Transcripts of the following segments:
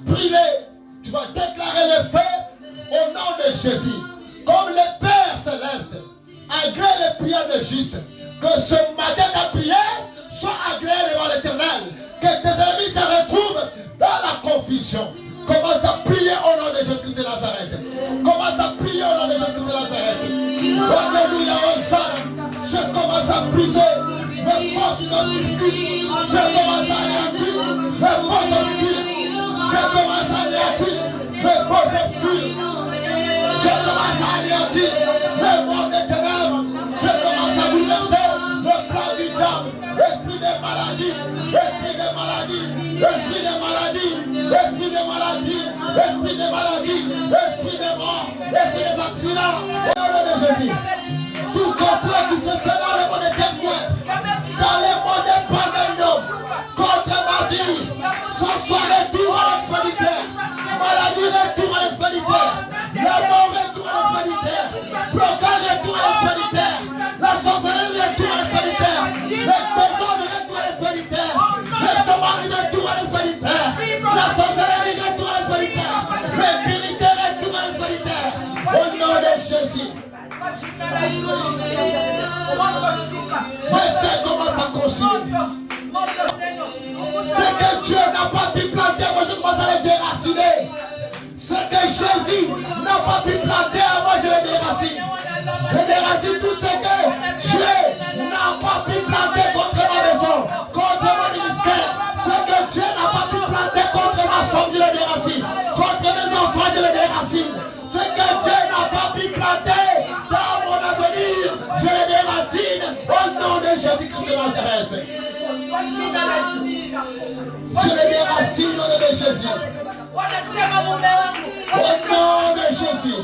brûler. Tu vas déclarer les faits au nom de Jésus. Comme le Père Céleste agrée les prières des justes. Que ce matin ta prière soit agréée devant l'Éternel. Que tes ennemis se retrouvent dans la confusion. Commence à prier au nom de Jésus de Nazareth. Commence à prier au nom de Jésus de Nazareth. Alléluia, Hosanna. Je commence à briser les forces obscures. Je commence à anéantir les forces obscures. Je commence à anéantir les forces obscures. Je commence à anéantir les mondes des ténèbres. Je commence à bouleverser le plan du diable. Esprit des maladies, esprit des maladies, esprit des maladies, esprit des maladies, esprit des maladies, esprit des morts, esprit des accidents. Au nom de Jésus, tout complot qui se fait dans le monde des ténèbres, dans le monde des pandémies, contre ma vie, ce soit retour à l'expéditeur, maladie retour à l'expéditeur, la mort retour à l'expéditeur, blocage retour à l'expéditeur, la sorcellerie retour à l'expéditeur, les maisons de retour à l'expéditeur, les tomates retour à l'expéditeur, la sorcellerie retour à l'expéditeur, les militaires retour à l'expéditeur, au nom de Jésus. Mais c'est comment ça continue. C'est que Dieu n'a pas pu planter, moi je commence à les déraciner. C'est que Jésus n'a pas pu planter, moi je les déracine. Je déracine tout ce que Dieu n'a pas pu planter contre ma maison, contre mon ministère. Ce que Dieu n'a pas pu planter contre ma femme, je les déracine. Contre mes enfants, je les déracine. Ce que Dieu n'a pas pu planter dans mon avenir, je les déracine au nom de Jésus-Christ de Nazareth. Je les déracine au nom de Jésus. Au nom de Jésus.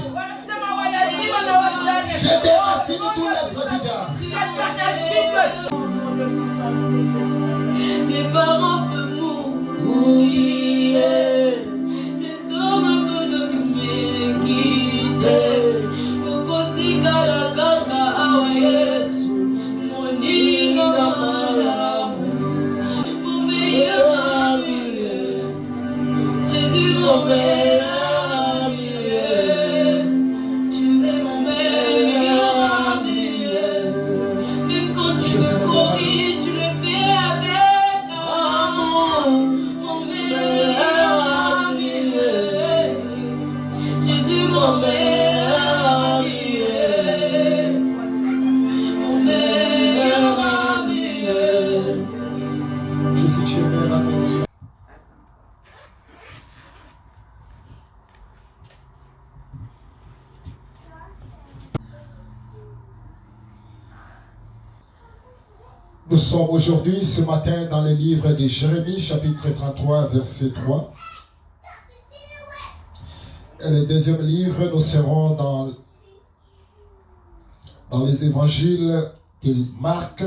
Je déracine tout l'être du diable. Mes parents peuvent mourir. Les hommes peuvent me quitter. Au quotidien, la gata à Yesu. Mon ina malamu. Mon meilleur ami. Jésus, mon meilleur ami. Tu es mon meilleur ami. Même quand tu me corriges, tu le fais avec amour. Mon meilleur ami. Jésus, mon meilleur ami. Mon meilleur ami. Jésus, tu es meilleur ami. Nous sommes aujourd'hui, ce matin, dans le livre de Jérémie, chapitre 33, verset 3. Et le deuxième livre, nous serons dans les évangiles de Marc,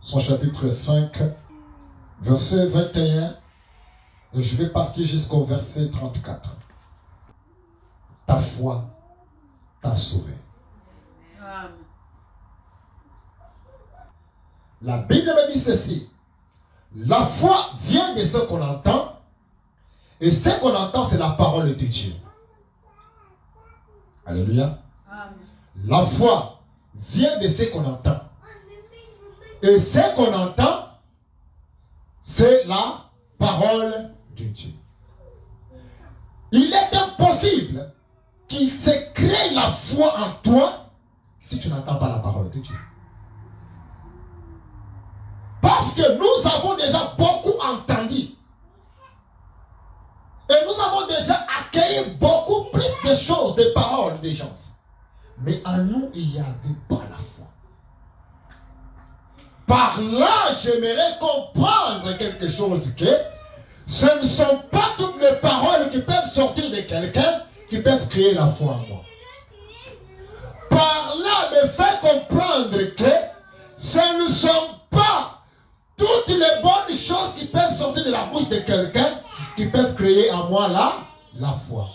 son chapitre 5, verset 21. Et je vais partir jusqu'au verset 34. Ta foi t'a sauvé. La Bible me dit ceci. La foi vient de ce qu'on entend. Et ce qu'on entend, c'est la parole de Dieu. Alléluia. Amen. La foi vient de ce qu'on entend. Et ce qu'on entend, c'est la parole de Dieu. Il est impossible qu'il se crée la foi en toi si tu n'entends pas la parole de Dieu. Parce que nous avons déjà beaucoup entendu. Et nous avons déjà accueilli beaucoup plus de choses, de paroles des gens. Mais en nous, il n'y avait pas la foi. Par là, j'aimerais comprendre quelque chose que ce ne sont pas toutes les paroles qui peuvent sortir de quelqu'un qui peuvent créer la foi en moi. Par là, me fait comprendre que ce ne sont pas toutes les bonnes choses qui peuvent sortir de la bouche de quelqu'un qui peuvent créer en moi la foi.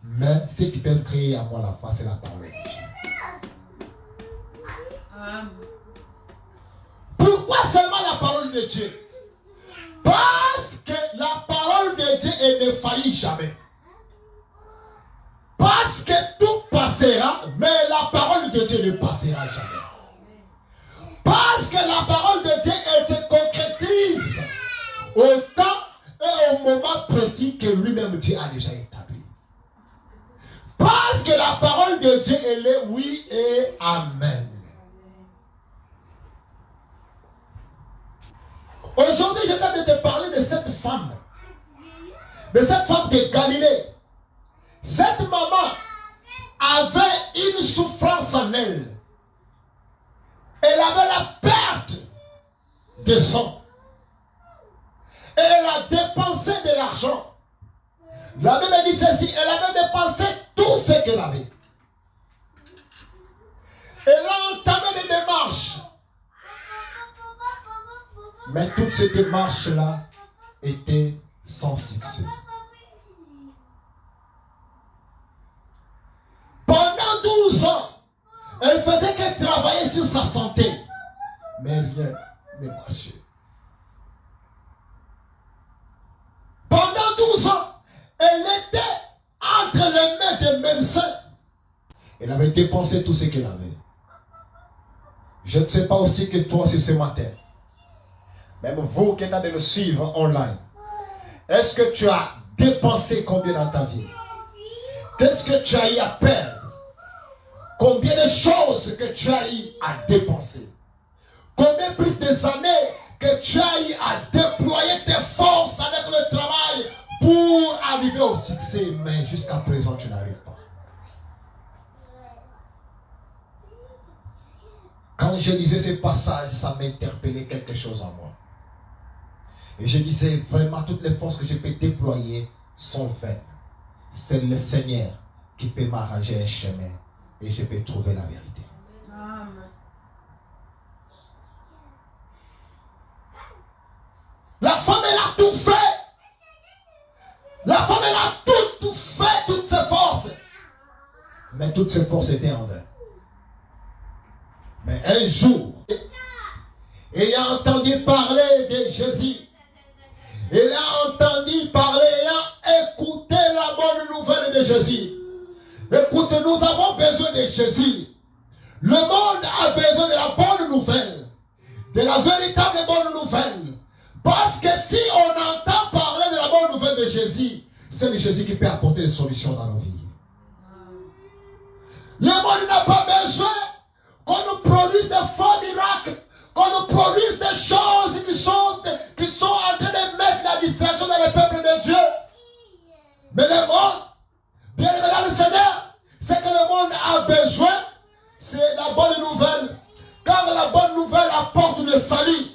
Mais ce qui peuvent créer en moi la foi, c'est la parole de Dieu. Pourquoi seulement la parole de Dieu? Parce que la parole de de Dieu, elle ne faillit jamais. Parce que tout passera, mais la parole de Dieu ne passera jamais. Parce que la parole de Dieu, elle se concrétise au temps et au moment précis que lui-même Dieu a déjà établi. Parce que la parole de Dieu, elle est oui et amen. Aujourd'hui, je viens de te parler de cette femme de Galilée. Cette maman avait une souffrance en elle. Elle avait la perte de sang. Et elle a dépensé de l'argent. La Bible dit ceci, elle avait dépensé tout ce qu'elle avait. Elle a entamé des démarches. Mais toutes ces démarches-là étaient sans succès. Pendant 12 ans, elle faisait que travailler sur sa santé. Mais rien ne marchait. Pendant 12 ans, elle était entre les mains des médecins. Elle avait dépensé tout ce qu'elle avait. Je ne sais pas aussi que toi, c'est ce matin. Même vous qui êtes en train de le suivre online. Est-ce que tu as dépensé combien dans ta vie? Qu'est-ce que tu as eu à perdre? Combien de choses que tu as eu à dépenser? Combien plus des années que tu as eu à déployer tes forces avec le travail pour arriver au succès, mais jusqu'à présent tu n'arrives pas. Quand je lisais ce passage, ça m'interpellait quelque chose en moi. Et je disais vraiment toutes les forces que je peux déployer sont vaines. C'est le Seigneur qui peut m'arranger un chemin et je peux trouver la vérité. Amen. La femme, elle a tout fait. La femme, elle a tout fait, toutes ses forces. Mais toutes ses forces étaient en vain. Mais un jour, ayant entendu parler de Jésus, il a entendu parler, ayant écouté la bonne nouvelle de Jésus. Écoute, nous avons besoin de Jésus. Le monde a besoin de la bonne nouvelle, de la véritable bonne nouvelle. Parce que si on entend parler de la bonne nouvelle de Jésus, c'est le Jésus qui peut apporter des solutions dans nos vies. Le monde n'a pas besoin qu'on nous produise des faux miracles, qu'on nous produise des choses qui sont en train de mettre la distraction dans le peuple de Dieu. Mais le monde, bien aimé le Seigneur, c'est que le monde a besoin, c'est la bonne nouvelle. Car la bonne nouvelle apporte le salut.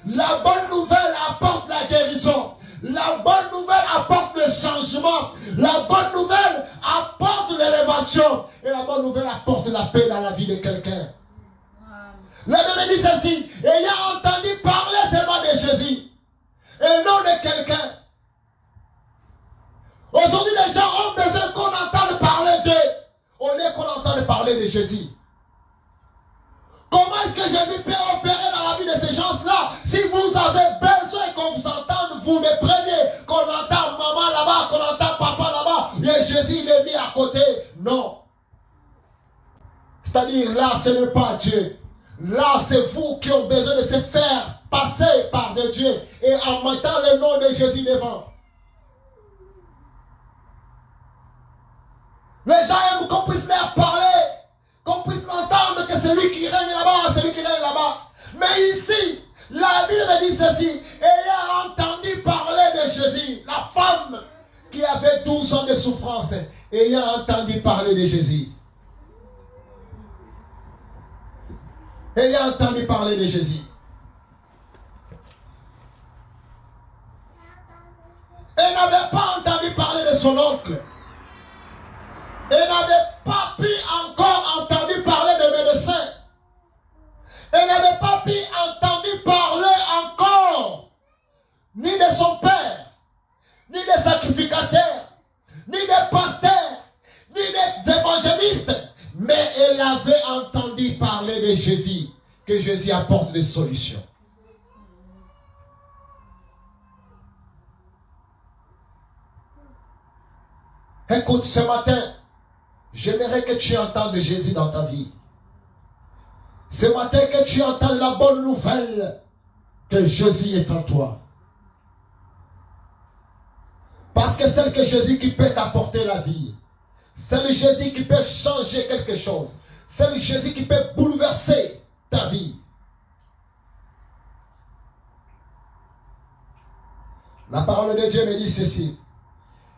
La bonne nouvelle apporte la guérison. La bonne nouvelle apporte le changement. La bonne nouvelle apporte l'élévation. Et la bonne nouvelle apporte la paix dans la vie de quelqu'un. La Bible dit ceci, ayant entendu parler seulement de Jésus et non de quelqu'un. Aujourd'hui, les gens ont besoin qu'on entende parler d'eux au lieu qu'on entende parler de Jésus. Comment est-ce que Jésus peut opérer dans la vie de ces gens-là? Si vous avez besoin qu'on vous entende, vous me prenez, qu'on entend maman là-bas, qu'on entend papa là-bas, et Jésus il est mis à côté. Non. C'est-à-dire là, ce n'est pas Dieu. Là, c'est vous qui avez besoin de se faire passer par de Dieu et en mettant le nom de Jésus devant. Les gens aiment qu'on puisse leur parler, qu'on puisse entendre que c'est lui qui règne là-bas, c'est lui qui règne là-bas. Mais ici, la Bible dit ceci, ayant entendu parler de Jésus, la femme qui avait 12 ans de souffrance, ayant entendu parler de Jésus. Ayant entendu parler de Jésus. Elle n'avait pas entendu parler de son oncle. Elle n'avait pas pu encore entendre parler des médecins. Elle n'avait pas pu entendre parler encore ni de son père, ni des sacrificateurs, ni des pasteurs, ni des évangélistes. Mais elle avait entendu parler de Jésus, que Jésus apporte des solutions. Écoute, ce matin, j'aimerais que tu entendes Jésus dans ta vie. Ce matin, que tu entendes la bonne nouvelle que Jésus est en toi. Parce que c'est que Jésus qui peut t'apporter la vie. C'est le Jésus qui peut changer quelque chose. C'est le Jésus qui peut bouleverser ta vie. La parole de Dieu me dit ceci.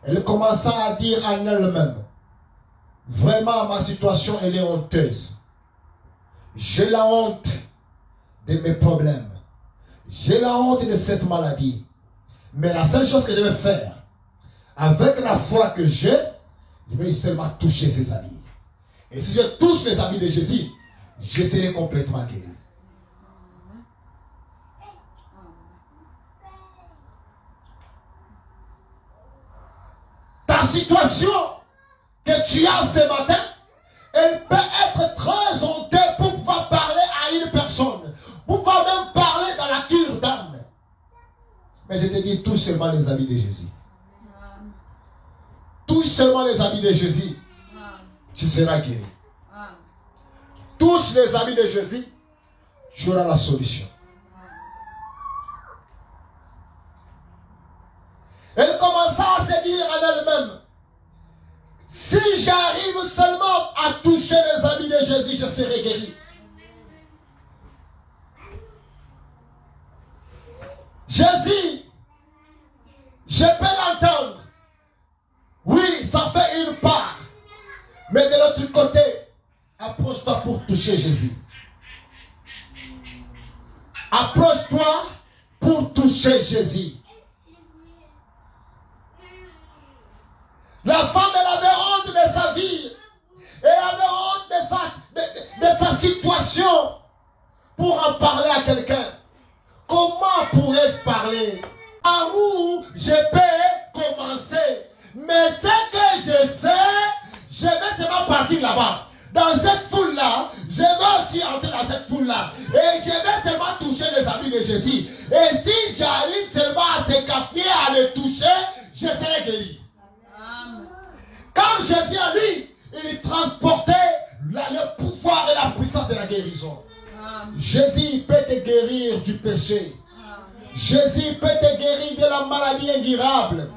Elle commença à dire en elle-même, vraiment ma situation elle est honteuse. J'ai la honte de mes problèmes. J'ai la honte de cette maladie. Mais la seule chose que je vais faire, avec la foi que j'ai, je vais seulement toucher ses habits. Et si je touche les habits de Jésus, je serai complètement guéri. Ta situation que tu as ce matin, elle peut être très honteuse pour pouvoir parler à une personne, pour pouvoir même parler dans la cure d'âme. Mais je te dis, touche seulement les habits de Jésus. Touche seulement les habits de Jésus, tu seras guéri. Touche les habits de Jésus, tu auras la solution. Elle commença à se dire en elle-même, si j'arrive seulement à toucher les habits de Jésus, je serai guéri. Jésus, je peux l'entendre. Oui, ça fait une part. Mais de l'autre côté, approche-toi pour toucher Jésus. Approche-toi pour toucher Jésus. La femme, elle avait honte de sa vie. Elle avait honte de sa situation pour en parler à quelqu'un. Comment pourrais-je parler? À où je peux commencer? Mais ce que je sais, je vais seulement partir là-bas. Dans cette foule-là, je vais aussi entrer dans cette foule-là. Et je vais seulement toucher les habits de Jésus. Et si j'arrive seulement à s'écapper, à les toucher, je serai guéri. Quand Jésus a lui, il transportait le pouvoir et la puissance de la guérison. Jésus peut te guérir du péché. Jésus peut te guérir de la maladie incurable.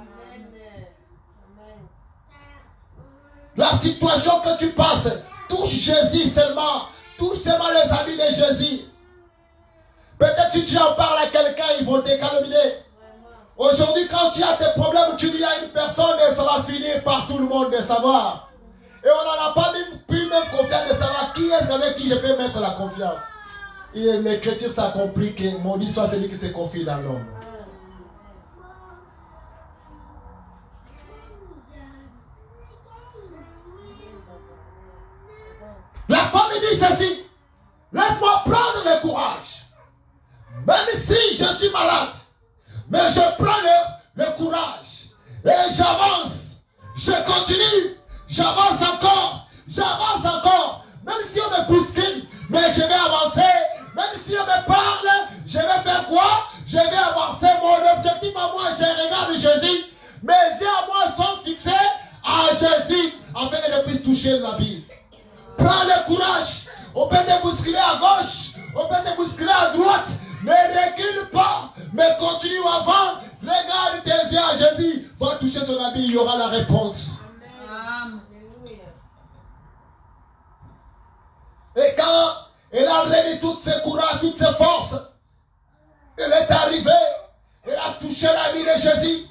La situation que tu passes, touche Jésus seulement. Touche seulement les habits de Jésus. Peut-être si tu en parles à quelqu'un, ils vont te calmer. Aujourd'hui, quand tu as tes problèmes, tu dis à une personne et ça va finir par tout le monde de savoir. Et on n'en a pas même plus même confiance de savoir qui est avec qui je peux mettre la confiance. Et l'écriture s'accomplit que maudit soit celui qui se confie dans l'homme. La femme dit ceci, laisse-moi prendre le courage. Même si je suis malade, mais je prends le courage. Et j'avance. Je continue. J'avance encore. J'avance encore. Même si on me bouscule, mais je vais avancer. Même si on me parle, je vais faire quoi? Je vais avancer. Mon objectif à moi, je regarde Jésus. Mes yeux à moi sont fixés à Jésus, afin que je puisse toucher la vie. Prends le courage. On peut te bousculer à gauche, on peut te bousculer à droite. Ne recule pas, mais continue avant. Regarde tes yeux à Jésus. Va toucher son habit, il y aura la réponse. Amen. Et quand elle a réuni toutes ses courages, toutes ses forces, elle est arrivée, elle a touché l'habit de Jésus.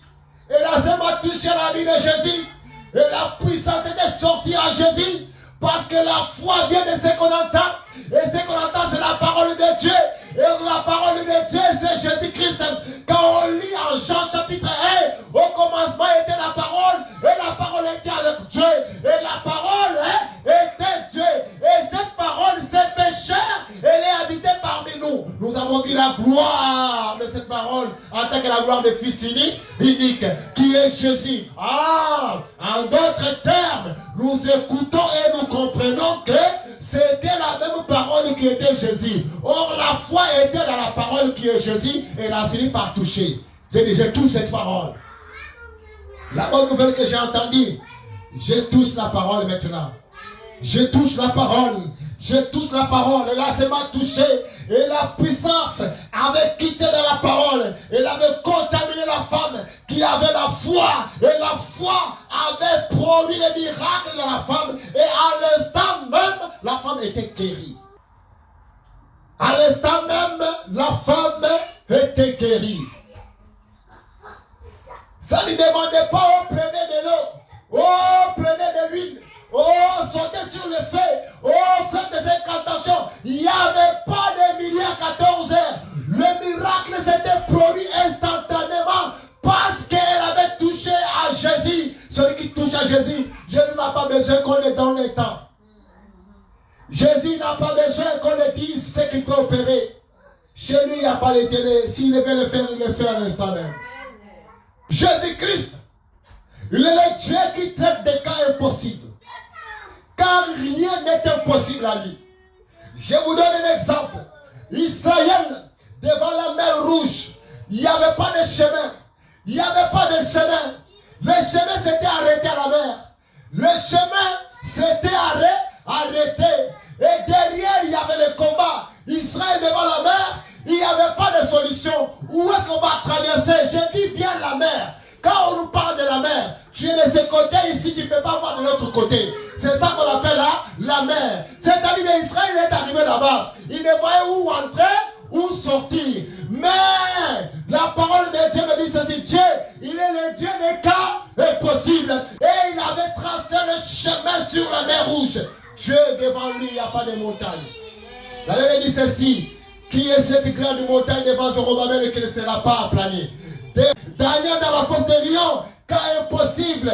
Elle a seulement touché l'habit de Jésus. Et la puissance était sortie à Jésus. Parce que la foi vient de ce qu'on entend. Et ce qu'on entend, c'est la parole de Dieu. Et la parole de Dieu, c'est Jésus-Christ. Quand on lit en Jean chapitre 1, au commencement était la parole. Et la parole était avec Dieu. Et la parole était Dieu. Et cette parole s'est fait chair. Elle est habitée parmi nous. Nous avons dit la gloire de cette parole en tant que la gloire de Fils unique, qui est Jésus. En d'autres termes, nous écoutons et nous comprenons que c'était la même parole qui était Jésus. Or, la foi était dans la parole qui est Jésus et elle a fini par toucher. J'ai dit, je touche cette parole. La bonne nouvelle que j'ai entendue, Je touche la parole maintenant. Je touche la parole. Je touche la parole. Et là, c'est m'a touché. Et la puissance avait quitté dans la parole. Elle avait contaminé la femme qui avait la foi. Et la foi avait produit les miracles dans la femme. Et à l'instant même, la femme était guérie. À l'instant même, la femme était guérie. Ça ne lui demandait pas, oh, prenez de l'eau. Oh, prenez de l'huile. Oh, sautez sur le feu. Oh, faites des incantations. Il n'y avait pas de midi à 14 heures. Le miracle s'était produit instantanément parce qu'elle avait touché à Jésus. Celui qui touche à Jésus, Jésus n'a pas besoin qu'on le donne le temps. Jésus n'a pas besoin qu'on le dise ce qu'il peut opérer. Chez lui, il n'y a pas l'intérêt. S'il veut le faire, il le fait à l'instant même. Jésus-Christ, il est le Dieu qui traite des cas impossibles. Car rien n'est impossible à lui. Je vous donne un exemple. Israël, devant la mer Rouge, il n'y avait pas de chemin. Il n'y avait pas de chemin. Le chemin s'était arrêté à la mer. Le chemin s'était arrêté. Et derrière, il y avait le combat. Israël devant la mer, il n'y avait pas de solution. Où est-ce qu'on va traverser? Je dis bien la mer. Quand on nous parle de la mer, tu es de ce côté ici, tu ne peux pas voir de l'autre côté. C'est ça qu'on appelle la mer. C'est-à-dire qu'Israël est arrivé là-bas. Il ne voyait où entrer, où sortir. Mais la parole de Dieu me dit ceci, Dieu, il est le Dieu des cas impossibles. Et il avait tracé le chemin sur la mer Rouge. Dieu devant lui, il n'y a pas de montagne. La Bible dit ceci, qui est cette grande montagne devant Zorobabel et qui ne sera pas aplanée. Daniel dans la fosse de lion, cas impossible,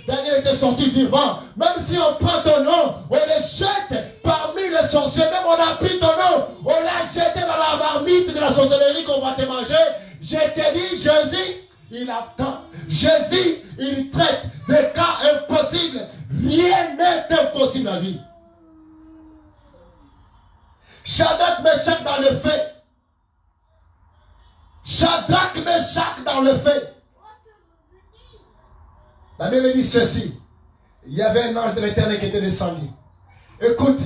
Daniel était sorti vivant. Même si on prend ton nom, on le jette parmi les sorciers, même on a pris ton nom, on l'a jeté dans la marmite de la sorcellerie qu'on va te manger. Je te dis, Jésus, il attend. Jésus, il traite des cas impossibles. Rien n'est impossible à lui. Shadrach, Meshach dans le feu. Shadrach, Meshach dans le feu. La Bible dit ceci. Il y avait un ange de l'Éternel qui était descendu. Écoute,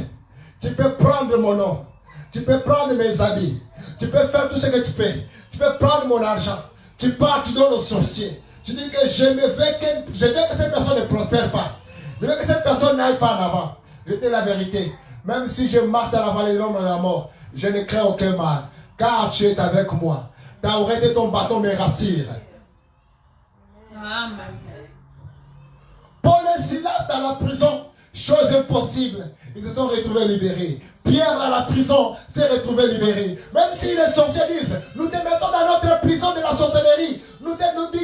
tu peux prendre mon nom. Tu peux prendre mes habits. Tu peux faire tout ce que tu peux. Tu peux prendre mon argent. Tu pars, tu donnes aux sorciers. Tu dis que je veux que cette personne ne prospère pas. Je veux que cette personne n'aille pas en avant. Je dis la vérité. Même si je marche dans la vallée de l'ombre de la mort, je ne crains aucun mal. Car tu es avec moi. Ta oreille de ton bâton me rassure. Amen. Paul et Silas dans la prison, chose impossible, ils se sont retrouvés libérés. Pierre dans la prison s'est retrouvé libéré. Même si les sorciers disent, nous te mettons dans notre prison de la sorcellerie, nous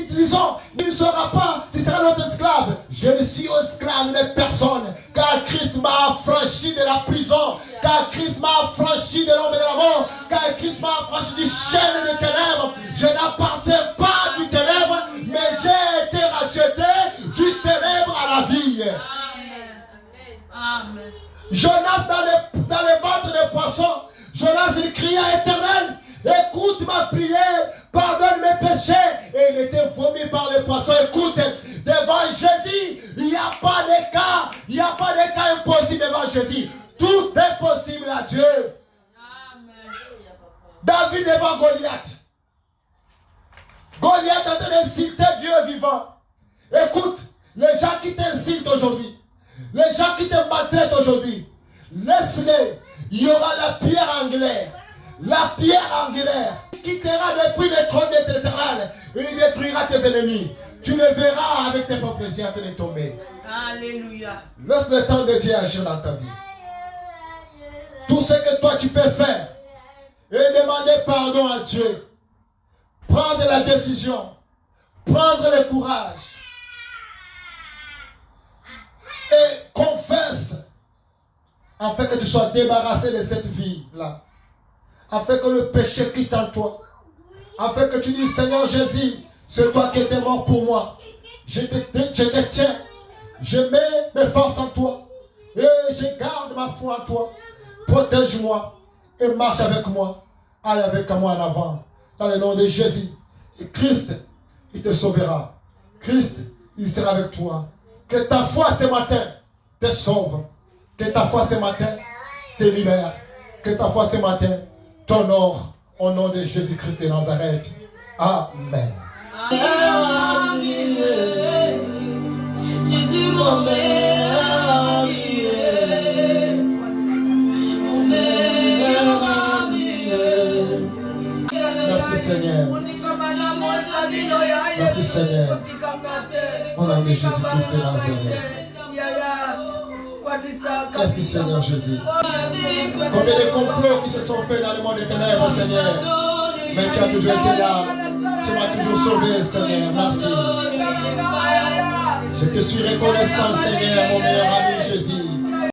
disons, il ne sera pas, tu seras notre esclave. Je ne suis esclave de personne, car Christ m'a affranchi de la prison, car Christ m'a affranchi de l'ombre de la mort, car Christ m'a affranchi du chêne des ténèbres. Je n'appartiens pas du ténèbre, mais j'ai été racheté du ténèbre à la vie. Amen. Jonas dans le ventre des poissons, Jonas il cria à Éternel, écoute ma prière, pardonne mes péchés. Et il était vomi par les poissons. Écoute, devant Jésus, il n'y a pas de cas, il n'y a pas de cas impossible devant Jésus. Tout est possible à Dieu. Amen. David devant Goliath. Goliath a en train d'insulter Dieu vivant. Écoute, les gens qui t'insultent aujourd'hui, les gens qui te maltraitent aujourd'hui, laisse-les. Il y aura la pierre angulaire. La pierre angulaire qui quittera depuis le trône de l'Éternel et il détruira tes ennemis. Tu le verras avec tes propres yeux en train de tomber. Alléluia. Laisse le temps de Dieu agir dans ta vie. Tout ce que toi tu peux faire et demander pardon à Dieu. Prendre la décision. Prendre le courage. Et confesse afin que tu sois débarrassé de cette vie-là. Afin que le péché quitte en toi. Afin que tu dises, Seigneur Jésus, c'est toi qui étais mort pour moi. Je te tiens. Je mets mes forces en toi. Et je garde ma foi en toi. Protège-moi et marche avec moi. Aille avec moi en avant. Dans le nom de Jésus. Et Christ, il te sauvera. Christ, il sera avec toi. Que ta foi ce matin te sauve. Que ta foi ce matin te libère. Que ta foi ce matin t'honore au nom de Jésus-Christ de Nazareth. Amen. Jésus, mon meilleur ami. Mon meilleur ami. Merci Seigneur. Merci Seigneur. Au nom de Jésus-Christ de Nazareth. Merci Seigneur Jésus. Combien de complots qui se sont faits dans le monde des ténèbres, Seigneur. Mais tu as toujours été là. Tu m'as toujours sauvé, Seigneur. Merci. Je te suis reconnaissant, Seigneur, mon meilleur ami Jésus.